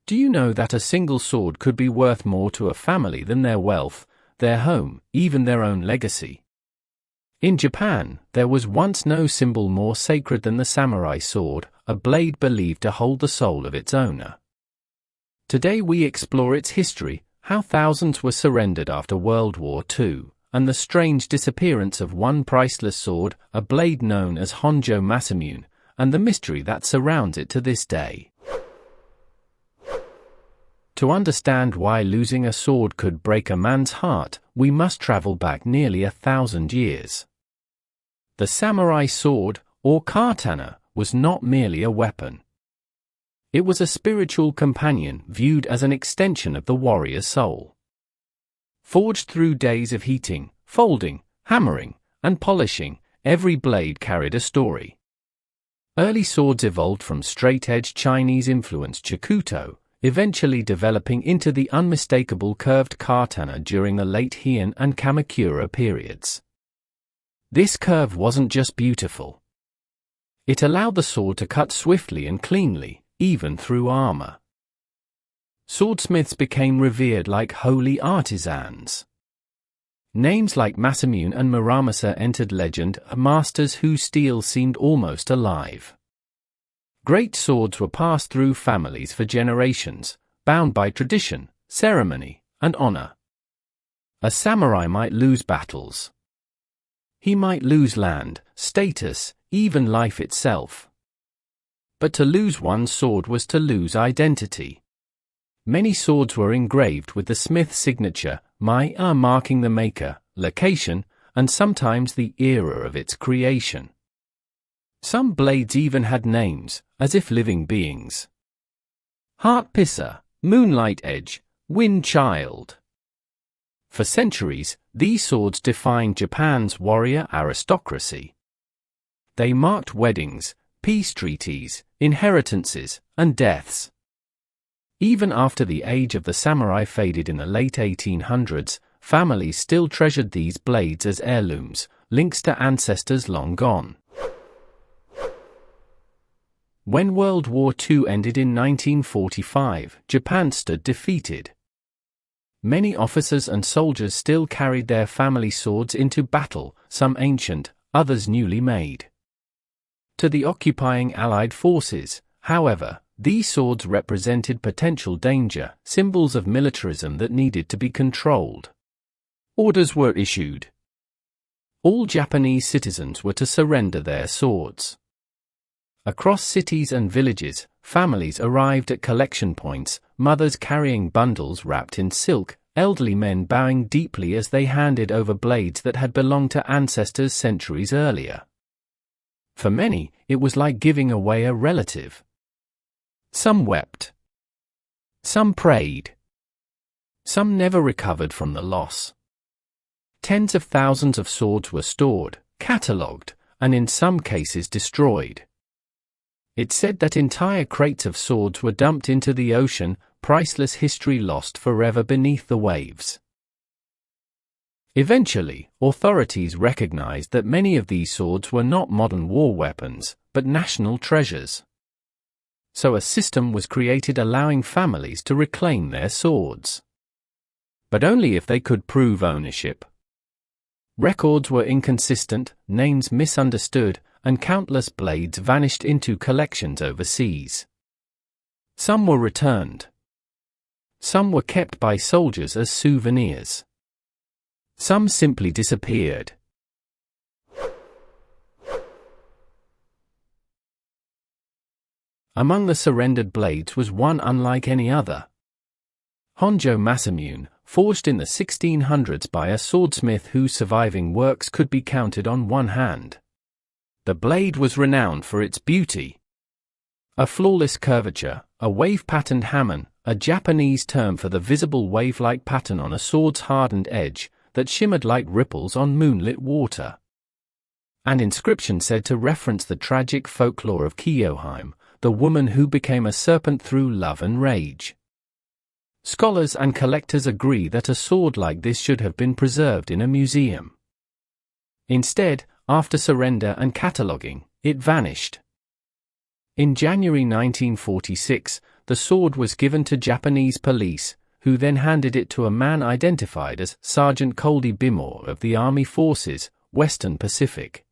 Do you know that a single sword could be worth more to a family than their wealth, their home, even their own legacy? In Japan, there was once no symbol more sacred than the samurai sword, a blade believed to hold the soul of its owner. Today we explore its history, how thousands were surrendered after World War II, and the strange disappearance of one priceless sword, a blade known as Honjo Masamune, and the mystery that surrounds it to this day. To understand why losing a sword could break a man's heart, we must travel back nearly 1,000 years. The samurai sword, or katana, was not merely a weapon. It was a spiritual companion viewed as an extension of the warrior's soul. Forged through days of heating, folding, hammering, and polishing, every blade carried a story. Early swords evolved from straight-edged Chinese-influenced Chikuto, eventually developing into the unmistakable curved katana during the late Heian and Kamakura periods. This curve wasn't just beautiful. It allowed the sword to cut swiftly and cleanly, even through armor. Swordsmiths became revered like holy artisans. Names like Masamune and Muramasa entered legend, masters whose steel seemed almost alive. Great swords were passed through families for generations, bound by tradition, ceremony, and honor. A samurai might lose battles. He might lose land, status, even life itself. But to lose one's sword was to lose identity. Many swords were engraved with the smith's signature, marking the maker, location, and sometimes the era of its creation. Some blades even had names, as if living beings. Heart Pisser, Moonlight Edge, Wind Child. For centuries, these swords defined Japan's warrior aristocracy. They marked weddings, peace treaties, inheritances, and deaths. Even after the age of the samurai faded in the late 1800s, families still treasured these blades as heirlooms, links to ancestors long gone. When World War II ended in 1945, Japan stood defeated. Many officers and soldiers still carried their family swords into battle, some ancient, others newly made. To the occupying Allied forces, however, these swords represented potential danger, symbols of militarism that needed to be controlled. Orders were issued. All Japanese citizens were to surrender their swords. Across cities and villages, families arrived at collection points, mothers carrying bundles wrapped in silk, elderly men bowing deeply as they handed over blades that had belonged to ancestors centuries earlier. For many, it was like giving away a relative. Some wept. Some prayed. Some never recovered from the loss. Tens of thousands of swords were stored, catalogued, and in some cases destroyed. It's said that entire crates of swords were dumped into the ocean, priceless history lost forever beneath the waves. Eventually, authorities recognized that many of these swords were not modern war weapons, but national treasures. So a system was created allowing families to reclaim their swords. But only if they could prove ownership. Records were inconsistent, names misunderstood, and countless blades vanished into collections overseas. Some were returned. Some were kept by soldiers as souvenirs. Some simply disappeared. Among the surrendered blades was one unlike any other. Honjo Masamune, forged in the 1600s by a swordsmith whose surviving works could be counted on one hand. The blade was renowned for its beauty. A flawless curvature, a wave-patterned hamon, a Japanese term for the visible wave-like pattern on a sword's hardened edge that shimmered like ripples on moonlit water. An inscription said to reference the tragic folklore of Kiyohime, the woman who became a serpent through love and rage. Scholars and collectors agree that a sword like this should have been preserved in a museum. Instead, after surrender and cataloguing, it vanished. In January 1946, the the sword was given to Japanese police, who then handed it to a man identified as Sergeant Coldy Bimore of the Army Forces, Western Pacific.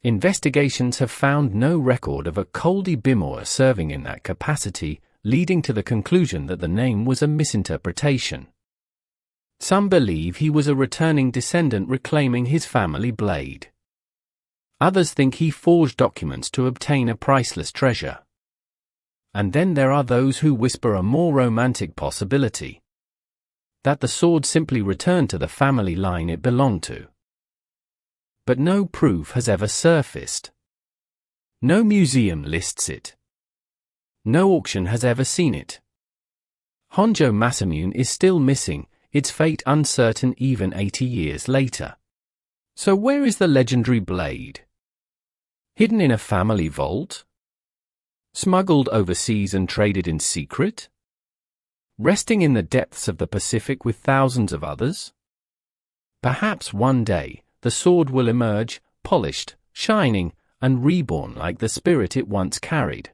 Investigations have found no record of a Coldy Bimore serving in that capacity, leading to the conclusion that the name was a misinterpretation. Some believe he was a returning descendant reclaiming his family blade. Others think he forged documents to obtain a priceless treasure. And then there are those who whisper a more romantic possibility: that the sword simply returned to the family line it belonged to. But no proof has ever surfaced. No museum lists it. No auction has ever seen it. Honjo Masamune is still missing, its fate uncertain even 80 years later. So where is the legendary blade? Hidden in a family vault? Smuggled overseas and traded in secret? Resting in the depths of the Pacific with thousands of others? Perhaps one day, the sword will emerge, polished, shining, and reborn like the spirit it once carried.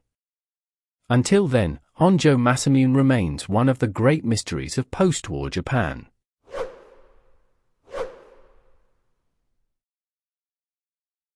Until then, Honjo Masamune remains one of the great mysteries of post-war Japan.